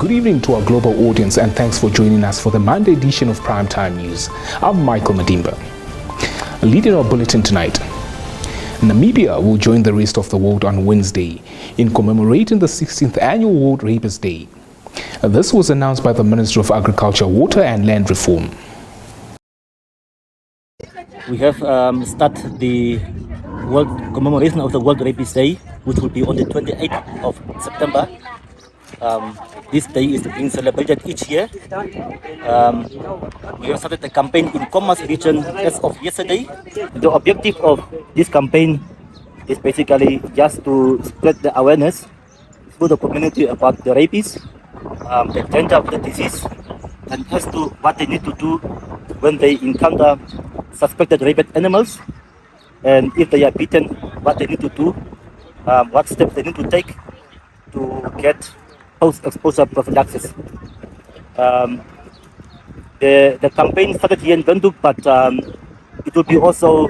Good evening to our global audience and thanks for joining us for the Monday edition of Primetime News. I'm Michael Madimba. Leading our bulletin tonight, Namibia will join the rest of the world on Wednesday in commemorating the 16th Annual World Rabies Day. This was announced by the Minister of Agriculture, Water and Land Reform. We have started the World commemoration of the World Rabies Day, which will be on the 28th of September. This day is being celebrated each year. We have started a campaign in Commerce region as of yesterday. The objective of this campaign is basically just to spread the awareness to the community about the rabies, the danger of the disease, and as to what they need to do when they encounter suspected rabid animals, and if they are bitten, what they need to do, what steps they need to take to get post-exposure prophylaxis. The campaign started here in Windhoek, but it will be also,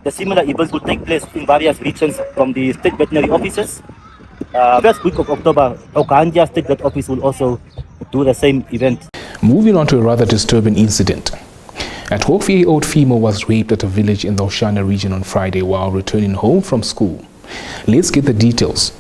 the similar events will take place in various regions from the state veterinary offices. First week of October, Okahanja State Vet Office will also do the same event. Moving on to a rather disturbing incident. A 12-year-old female was raped at a village in the Oshana region on Friday while returning home from school. Let's get the details.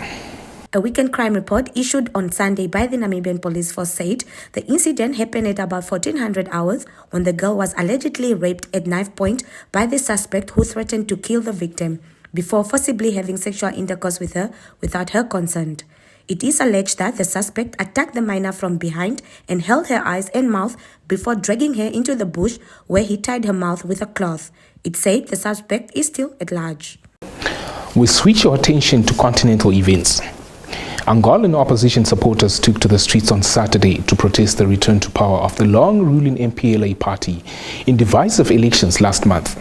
A weekend crime report issued on Sunday by the Namibian Police Force said the incident happened at about 1400 hours when the girl was allegedly raped at knife point by the suspect who threatened to kill the victim before forcibly having sexual intercourse with her without her consent. It is alleged that the suspect attacked the minor from behind and held her eyes and mouth before dragging her into the bush where he tied her mouth with a cloth. It said the suspect is still at large. We switch our attention to continental events. Angolan opposition supporters took to the streets on Saturday to protest the return to power of the long-ruling MPLA party in divisive elections last month.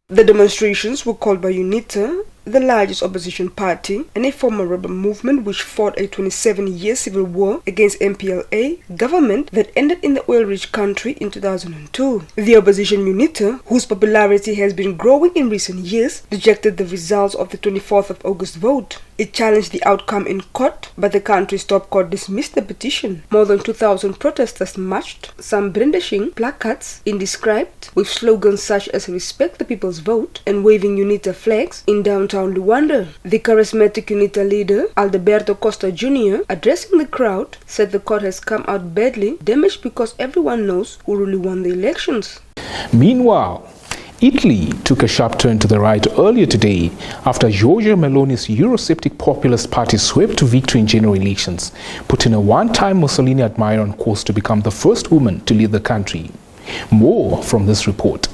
The demonstrations were called by UNITA, the largest opposition party, and a former rebel movement which fought a 27-year civil war against MPLA government that ended in the oil-rich country in 2002. The opposition UNITA, whose popularity has been growing in recent years, rejected the results of the 24th of August vote. It challenged the outcome in court, but the country's top court dismissed the petition. More than 2,000 protesters marched, some brandishing placards inscribed with slogans such as "Respect the People's Vote" and waving UNITA flags in downtown Luanda. The charismatic UNITA leader, Alberto Costa Jr., addressing the crowd, said the court has come out badly damaged because everyone knows who really won the elections. Meanwhile, Italy took a sharp turn to the right earlier today after Giorgia Meloni's Eurosceptic populist party swept to victory in general elections, putting a one-time Mussolini admirer on course to become the first woman to lead the country. More from this report.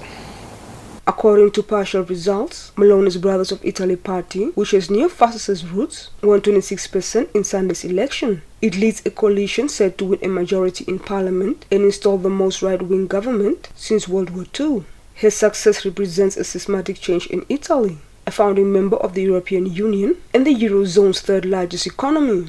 According to partial results, Meloni's Brothers of Italy party, which has neo-fascist roots, won 26% in Sunday's election. It leads a coalition set to win a majority in parliament and install the most right-wing government since World War II. Her success represents a systematic change in Italy, a founding member of the European Union and the Eurozone's third largest economy.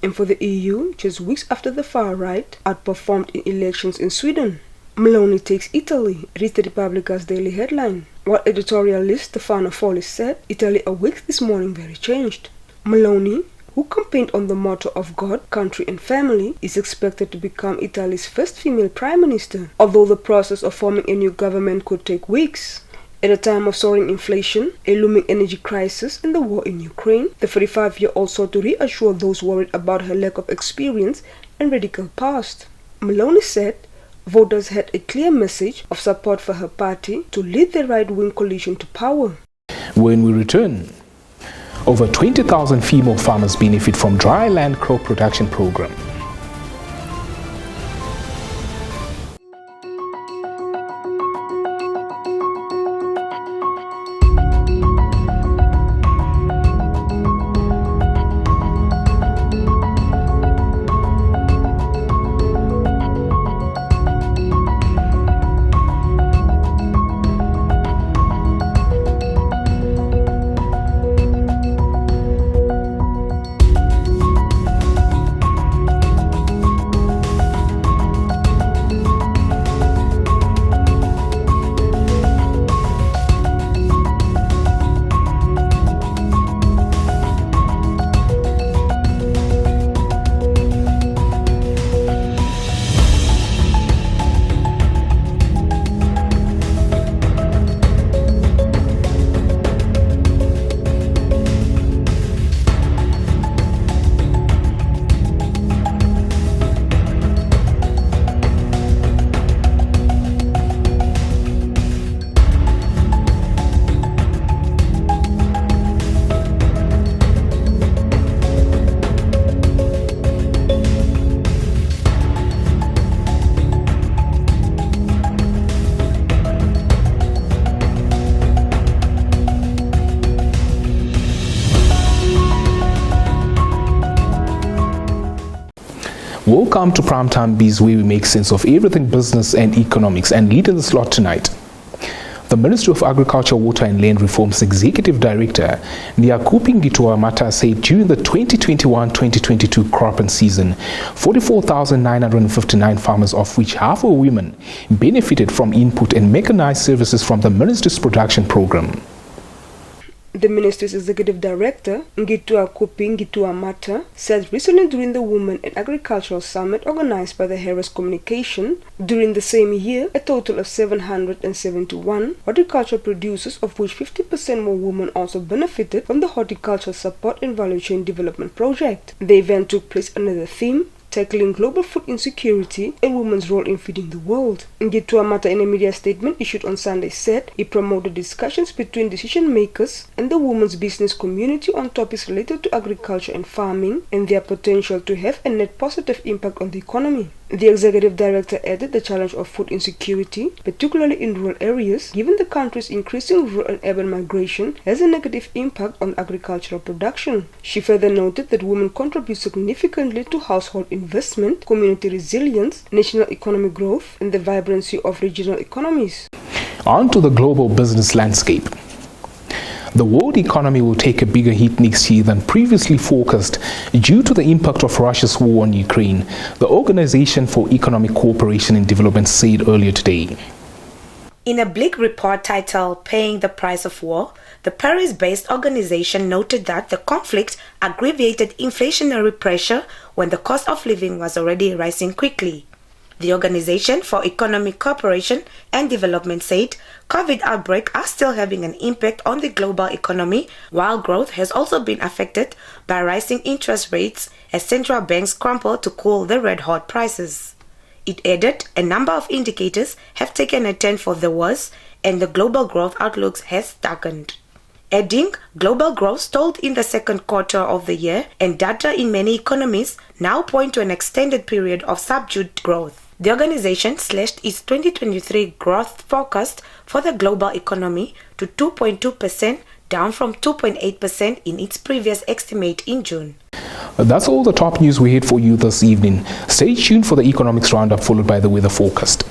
And for the EU, just weeks after the far right outperformed in elections in Sweden. Meloni takes Italy, reads the Repubblica's daily headline. While editorialist Stefano Folli said, Italy awakes this morning very changed. Meloni, who campaigned on the motto of God, country and family, is expected to become Italy's first female prime minister, although the process of forming a new government could take weeks. At a time of soaring inflation, a looming energy crisis, and the war in Ukraine, the 45-year-old sought to reassure those worried about her lack of experience and radical past. Meloni said voters had a clear message of support for her party to lead the right-wing coalition to power. When we return, over 20,000 female farmers benefit from dry land crop production program. Welcome to Primetime Biz, where we make sense of everything business and economics. And leading the slot tonight, the Ministry of Agriculture, Water and Land Reform's Executive Director, Nyakupi Ngitwa-Mata, said during the 2021-2022 cropping season, 44,959 farmers, of which half were women, benefited from input and mechanized services from the Ministry's production program. The ministry's executive director, Nyakupi Ngitwa-Mata, said recently during the Women in Agricultural Summit organized by the Harris Communication, during the same year, a total of 771 horticulture producers, of which 50% were women, also benefited from the Horticulture Support and Value Chain Development Project. The event took place under the theme, Tackling Global Food Insecurity and Women's Role in Feeding the World. Ngitwa-Mata, in a media statement issued on Sunday, said he promoted discussions between decision makers and the women's business community on topics related to agriculture and farming and their potential to have a net positive impact on the economy. The executive director added the challenge of food insecurity, particularly in rural areas, given the country's increasing rural and urban migration, has a negative impact on agricultural production. She further noted that women contribute significantly to household investment, community resilience, national economic growth, and the vibrancy of regional economies. On to the global business landscape. The world economy will take a bigger hit next year than previously forecast due to the impact of Russia's war on Ukraine, the Organization for Economic Cooperation and Development said earlier today. In a bleak report titled Paying the Price of War, the Paris-based organization noted that the conflict aggravated inflationary pressure when the cost of living was already rising quickly. The Organization for Economic Cooperation and Development said COVID outbreaks are still having an impact on the global economy, while growth has also been affected by rising interest rates as central banks scramble to cool the red-hot prices. It added a number of indicators have taken a turn for the worse and the global growth outlook has stagnated. Adding, global growth stalled in the second quarter of the year and data in many economies now point to an extended period of subdued growth. The organization slashed its 2023 growth forecast for the global economy to 2.2%, down from 2.8% in its previous estimate in June. That's all the top news we had for you this evening. Stay tuned for the economics roundup, followed by the weather forecast.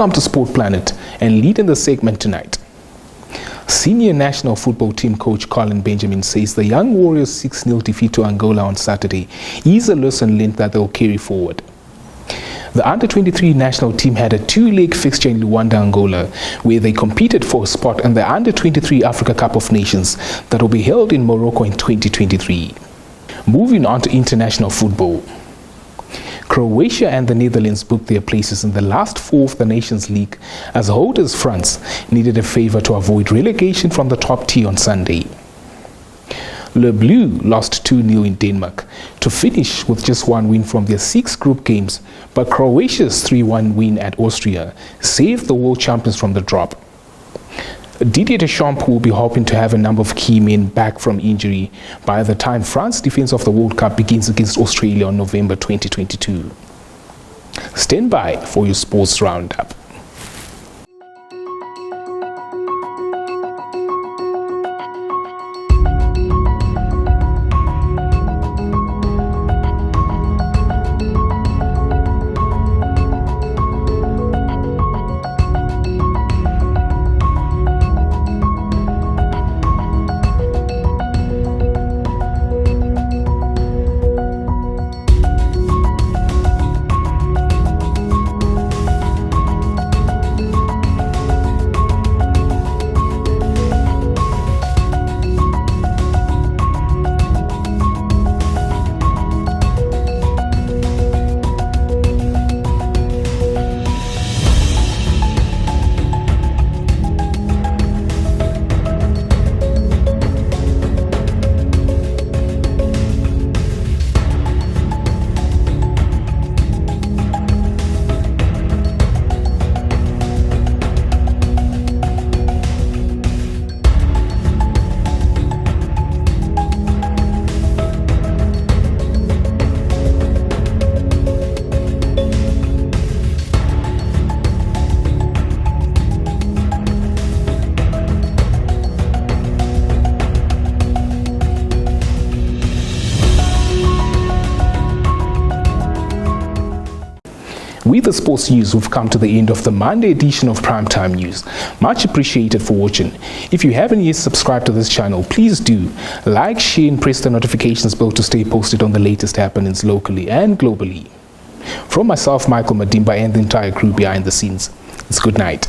Welcome to Sport Planet, and leading the segment tonight. Senior national football team coach Colin Benjamin says the young Warriors' 6-0 defeat to Angola on Saturday is a lesson learned that they'll carry forward. The under-23 national team had a 2-leg fixture in Luanda, Angola, where they competed for a spot in the under-23 Africa Cup of Nations that will be held in Morocco in 2023. Moving on to international football. Croatia and the Netherlands booked their places in the last 4 of the Nations League as holders France needed a favour to avoid relegation from the top tier on Sunday. Le Bleu lost 2-0 in Denmark to finish with just 1 win from their 6 group games, but Croatia's 3-1 win at Austria saved the world champions from the drop. Didier Deschamps will be hoping to have a number of key men back from injury by the time France's defense of the World Cup begins against Australia on November 2022. Stand by for your sports roundup. With the sports news, we've come to the end of the Monday edition of Primetime News. Much appreciated for watching. If you haven't yet subscribed to this channel, please do like, share and press the notifications bell to stay posted on the latest happenings locally and globally. From myself, Michael Madimba, and the entire crew behind the scenes, it's good night.